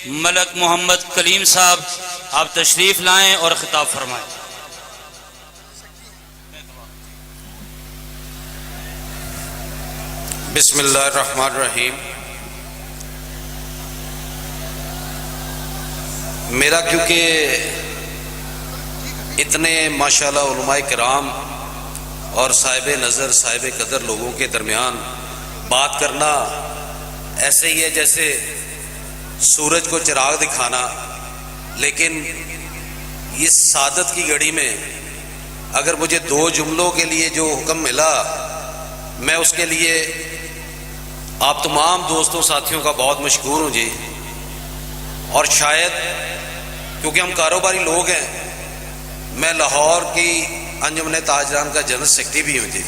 ملک محمد کلیم صاحب آپ تشریف لائیں اور خطاب فرمائیں۔ بسم اللہ الرحمن الرحیم۔ میرا کیونکہ اتنے ماشاءاللہ علماء کرام اور صاحب نظر صاحب قدر لوگوں کے درمیان بات کرنا ایسے ہی ہے جیسے سورج کو چراغ دکھانا، لیکن اس سعادت کی گھڑی میں اگر مجھے 2 جملوں کے لیے جو حکم ملا، میں اس کے لیے آپ تمام دوستوں ساتھیوں کا بہت مشکور ہوں جی۔ اور شاید کیونکہ ہم کاروباری لوگ ہیں، میں لاہور کی انجمن تاجران کا جنرل سیکرٹری بھی ہوں جی،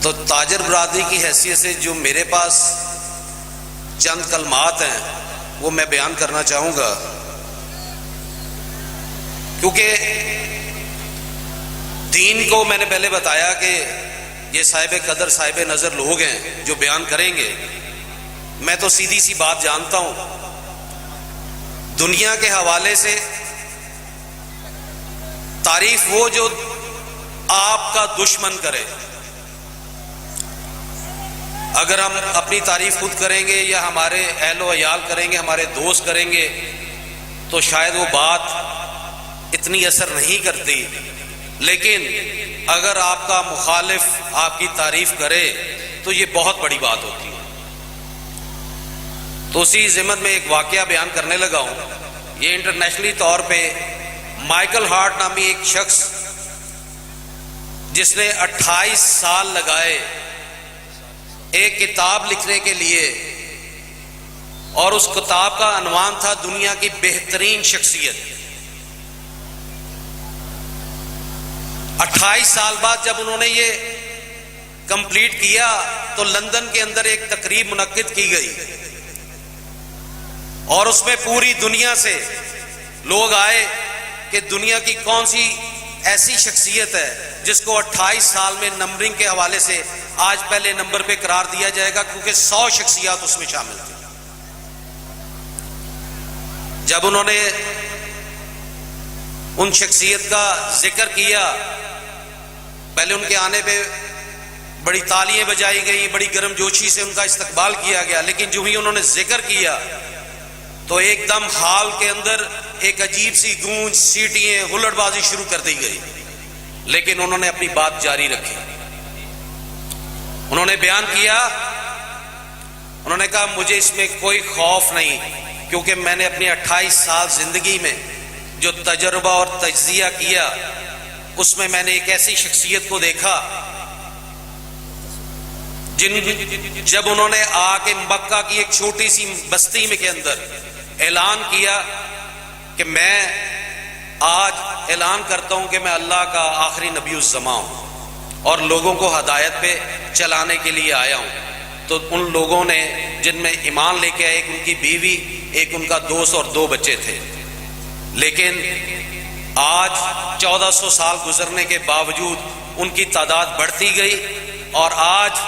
تو تاجر برادری کی حیثیت سے جو میرے پاس چند کلمات ہیں وہ میں بیان کرنا چاہوں گا، کیونکہ دین کو میں نے پہلے بتایا کہ یہ صاحب قدر صاحب نظر لوگ ہیں جو بیان کریں گے۔ میں تو سیدھی سی بات جانتا ہوں، دنیا کے حوالے سے تعریف وہ جو آپ کا دشمن کرے، اگر ہم اپنی تعریف خود کریں گے یا ہمارے اہل و عیال کریں گے، ہمارے دوست کریں گے، تو شاید وہ بات اتنی اثر نہیں کرتی، لیکن اگر آپ کا مخالف آپ کی تعریف کرے تو یہ بہت بڑی بات ہوتی ہے۔ تو اسی ضمن میں ایک واقعہ بیان کرنے لگا ہوں۔ یہ انٹرنیشنلی طور پہ مائیکل ہارٹ نامی ایک شخص جس نے 28 سال لگائے ایک کتاب لکھنے کے لیے، اور اس کتاب کا عنوان تھا دنیا کی بہترین شخصیت۔ 28 سال بعد جب انہوں نے یہ کمپلیٹ کیا تو لندن کے اندر ایک تقریب منعقد کی گئی، اور اس میں پوری دنیا سے لوگ آئے کہ دنیا کی کون سی ایسی شخصیت ہے جس کو 28 سال میں نمبرنگ کے حوالے سے آج پہلے نمبر پہ قرار دیا جائے گا، کیونکہ 100 شخصیات اس میں شامل تھیں۔ جب انہوں نے ان شخصیت کا ذکر کیا، پہلے ان کے آنے پہ بڑی تالیاں بجائی گئیں، بڑی گرم جوشی سے ان کا استقبال کیا گیا، لیکن جو ہی انہوں نے ذکر کیا تو ایک دم ہال کے اندر ایک عجیب سی گونج، سیٹیاں، ہلڑ بازی شروع کر دی گئی، لیکن انہوں نے اپنی بات جاری رکھی۔ انہوں نے بیان کیا، انہوں نے کہا مجھے اس میں کوئی خوف نہیں، کیونکہ میں نے اپنی 28 سال زندگی میں جو تجربہ اور تجزیہ کیا، اس میں نے ایک ایسی شخصیت کو دیکھا جب انہوں نے آ کے مکہ کی ایک چھوٹی سی بستی میں کے اندر اعلان کیا کہ میں آج اعلان کرتا ہوں کہ میں اللہ کا آخری نبی الزماں ہوں اور لوگوں کو ہدایت پہ چلانے کے لیے آیا ہوں، تو ان لوگوں نے جن میں ایمان لے کے آئے، ایک ان کی بیوی، ایک ان کا دوست اور 2 بچے تھے، لیکن آج 1400 سال گزرنے کے باوجود ان کی تعداد بڑھتی گئی، اور آج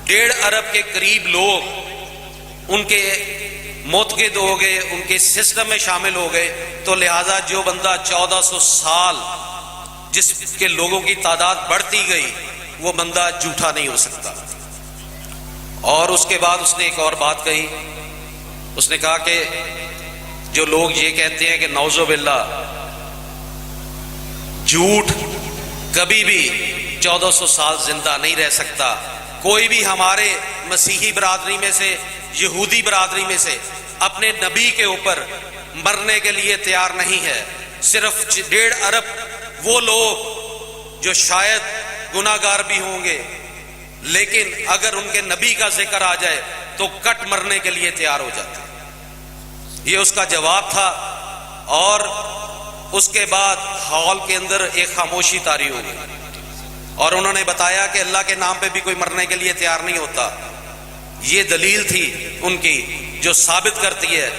1.5 ارب کے قریب لوگ ان کے معتقد ہو گئے، ان کے سسٹم میں شامل ہو گئے۔ تو لہذا جو بندہ 1400 سال جس کے لوگوں کی تعداد بڑھتی گئی، وہ بندہ جھوٹا نہیں ہو سکتا۔ اور اس کے بعد اس نے ایک اور بات کہی، اس نے کہا کہ جو لوگ یہ کہتے ہیں کہ نعوذ باللہ جھوٹ کبھی بھی 1400 سال زندہ نہیں رہ سکتا، کوئی بھی ہمارے مسیحی برادری میں سے، یہودی برادری میں سے اپنے نبی کے اوپر مرنے کے لیے تیار نہیں ہے۔ صرف 1.5 ارب وہ لوگ جو شاید گناہ گار بھی ہوں گے، لیکن اگر ان کے نبی کا ذکر آ جائے تو کٹ مرنے کے لیے تیار ہو جاتے ہیں۔ یہ اس کا جواب تھا، اور اس کے بعد ہال کے اندر ایک خاموشی طاری ہو گئی، اور انہوں نے بتایا کہ اللہ کے نام پہ بھی کوئی مرنے کے لیے تیار نہیں ہوتا۔ یہ دلیل تھی ان کی جو ثابت کرتی ہے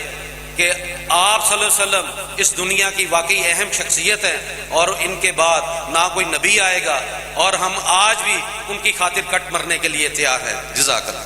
کہ آپ صلی اللہ علیہ وسلم اس دنیا کی واقعی اہم شخصیت ہیں، اور ان کے بعد نہ کوئی نبی آئے گا، اور ہم آج بھی ان کی خاطر کٹ مرنے کے لیے تیار ہیں۔ جزاک اللہ۔